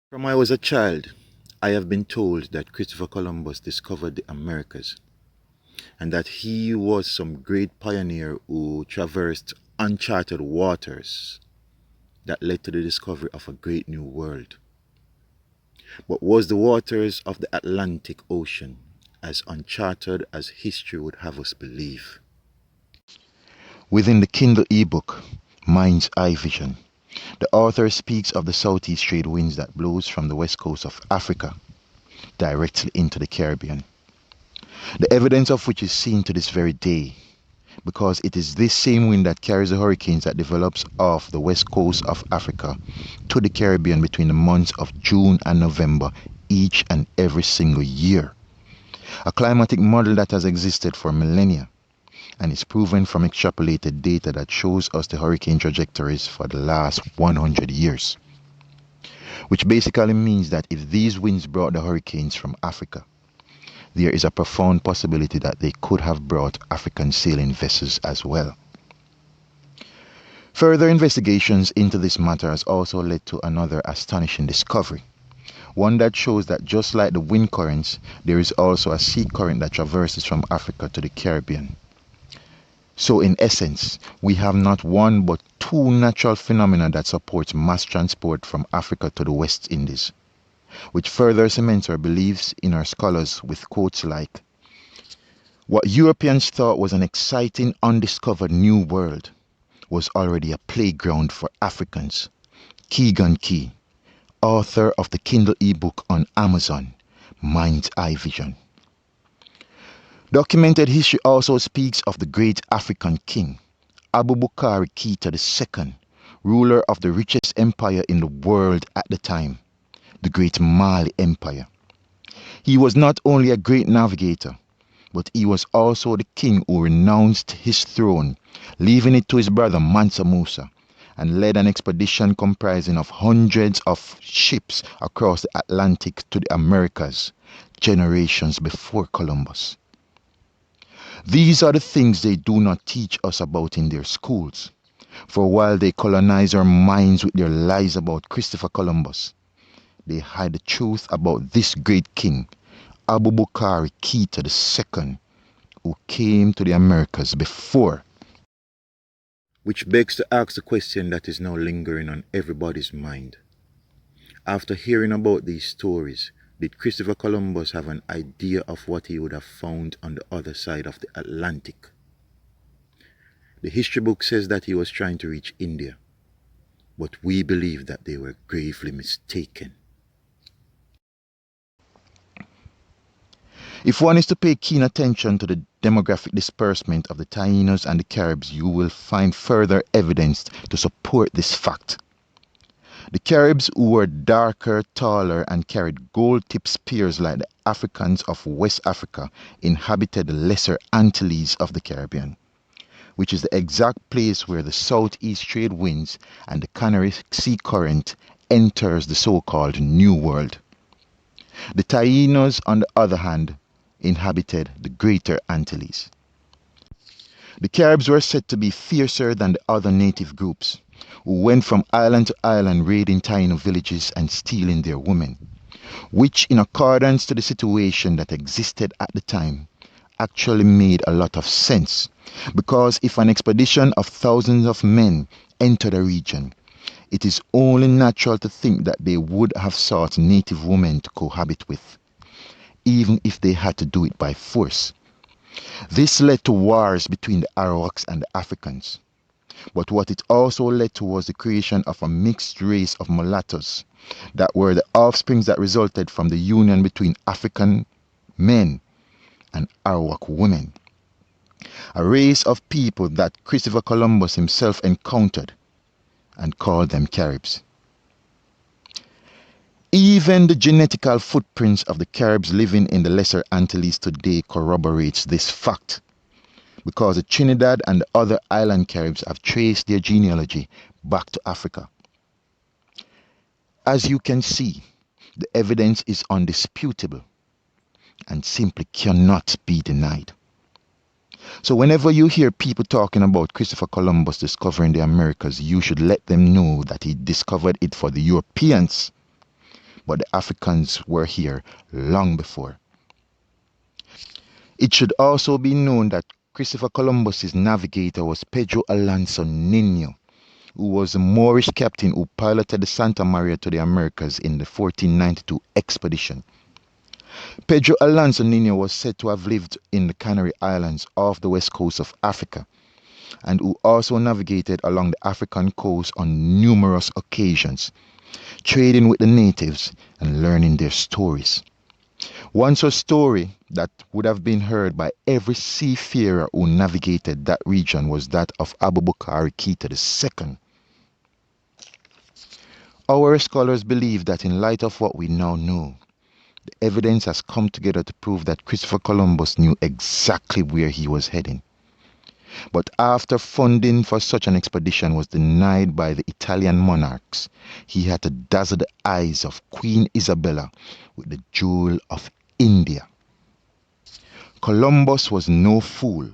From I was a child, I have been told that Christopher Columbus discovered the Americas and that he was some great pioneer who traversed uncharted waters that led to the discovery of a great new world. But was the waters of the Atlantic Ocean as uncharted as history would have us believe? Within the Kindle ebook, Mind's Eye Vision, the author speaks of the southeast trade winds that blows from the west coast of Africa directly into the Caribbean. The evidence of which is seen to this very day, because it is this same wind that carries the hurricanes that develops off the west coast of Africa to the Caribbean between the months of June and November each and every single year. A climatic model that has existed for millennia and is proven from extrapolated data that shows us the hurricane trajectories for the last 100 years. Which basically means that if these winds brought the hurricanes from Africa, there is a profound possibility that they could have brought African sailing vessels as well. Further investigations into this matter has also led to another astonishing discovery. One that shows that just like the wind currents, there is also a sea current that traverses from Africa to the Caribbean. So in essence, we have not one but two natural phenomena that support mass transport from Africa to the West Indies, which further cements our beliefs in our scholars with quotes like, "What Europeans thought was an exciting undiscovered new world was already a playground for Africans." Keegan Key, author of the Kindle ebook on Amazon, Mind's Eye Vision. Documented history also speaks of the great African king, Abubakar Keita II, ruler of the richest empire in the world at the time, the Great Mali Empire. He was not only a great navigator, but he was also the king who renounced his throne, leaving it to his brother Mansa Musa, and led an expedition comprising of hundreds of ships across the Atlantic to the Americas, generations before Columbus. These are the things they do not teach us about in their schools. For while they colonize our minds with their lies about Christopher Columbus, they hide the truth about this great king, Abubakar Keita II, who came to the Americas before. Which begs to ask the question that is now lingering on everybody's mind. After hearing about these stories, did Christopher Columbus have an idea of what he would have found on the other side of the Atlantic? The history book says that he was trying to reach India, but we believe that they were gravely mistaken. If one is to pay keen attention to the demographic disbursement of the Taínos and the Caribs, you will find further evidence to support this fact. The Caribs, who were darker, taller, and carried gold-tipped spears like the Africans of West Africa, inhabited the Lesser Antilles of the Caribbean, which is the exact place where the southeast trade winds and the Canary Sea current enters the so-called New World. The Taínos, on the other hand, inhabited the Greater Antilles. The Caribs were said to be fiercer than the other native groups, who went from island to island raiding Taino villages and stealing their women, which, in accordance to the situation that existed at the time, actually made a lot of sense, because if an expedition of thousands of men entered a region, it is only natural to think that they would have sought native women to cohabit with, even if they had to do it by force. This led to wars between the Arawaks and the Africans. But what it also led to was the creation of a mixed race of mulattoes that were the offsprings that resulted from the union between African men and Arawak women. A race of people that Christopher Columbus himself encountered and called them Caribs. Even the genetical footprints of the Caribs living in the Lesser Antilles today corroborates this fact, because the Trinidad and the other island Caribs have traced their genealogy back to Africa. As you can see, the evidence is undisputable and simply cannot be denied. So whenever you hear people talking about Christopher Columbus discovering the Americas, you should let them know that he discovered it for the Europeans, but the Africans were here long before. It should also be known that Christopher Columbus's navigator was Pedro Alonso Nino, who was a Moorish captain who piloted the Santa Maria to the Americas in the 1492 expedition. Pedro Alonso Nino was said to have lived in the Canary Islands off the west coast of Africa, and who also navigated along the African coast on numerous occasions, trading with the natives and learning their stories. One such story that would have been heard by every seafarer who navigated that region was that of Abubakar Keita II. Our scholars believe that in light of what we now know, the evidence has come together to prove that Christopher Columbus knew exactly where he was heading. But after funding for such an expedition was denied by the Italian monarchs, he had to dazzle the eyes of Queen Isabella with the jewel of India. Columbus was no fool,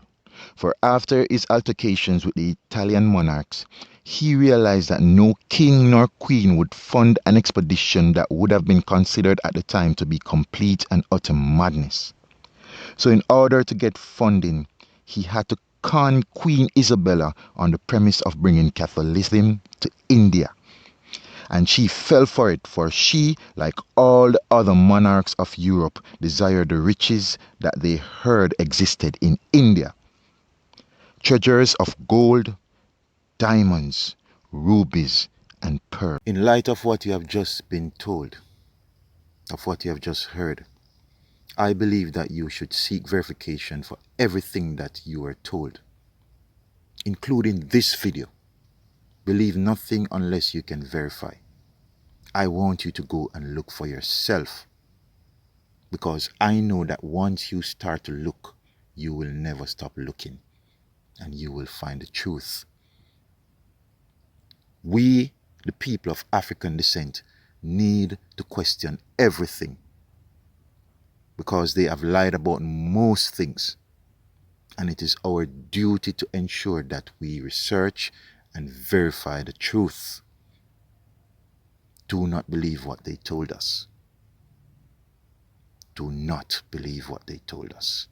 for after his altercations with the Italian monarchs, he realized that no king nor queen would fund an expedition that would have been considered at the time to be complete and utter madness. So in order to get funding, he had to con Queen Isabella on the premise of bringing Catholicism to India. And she fell for it, for she, like all the other monarchs of Europe, desired the riches that they heard existed in India. Treasures of gold, diamonds, rubies, and pearls. In light of what you have just been told, of what you have just heard, I believe that you should seek verification for everything that you are told, including this video. Believe nothing unless you can verify. I want you to go and look for yourself, because I know that once you start to look, you will never stop looking, and you will find the truth. We, the people of African descent, need to question everything, because they have lied about most things. And it is our duty to ensure that we research and verify the truth. Do not believe what they told us. Do not believe what they told us.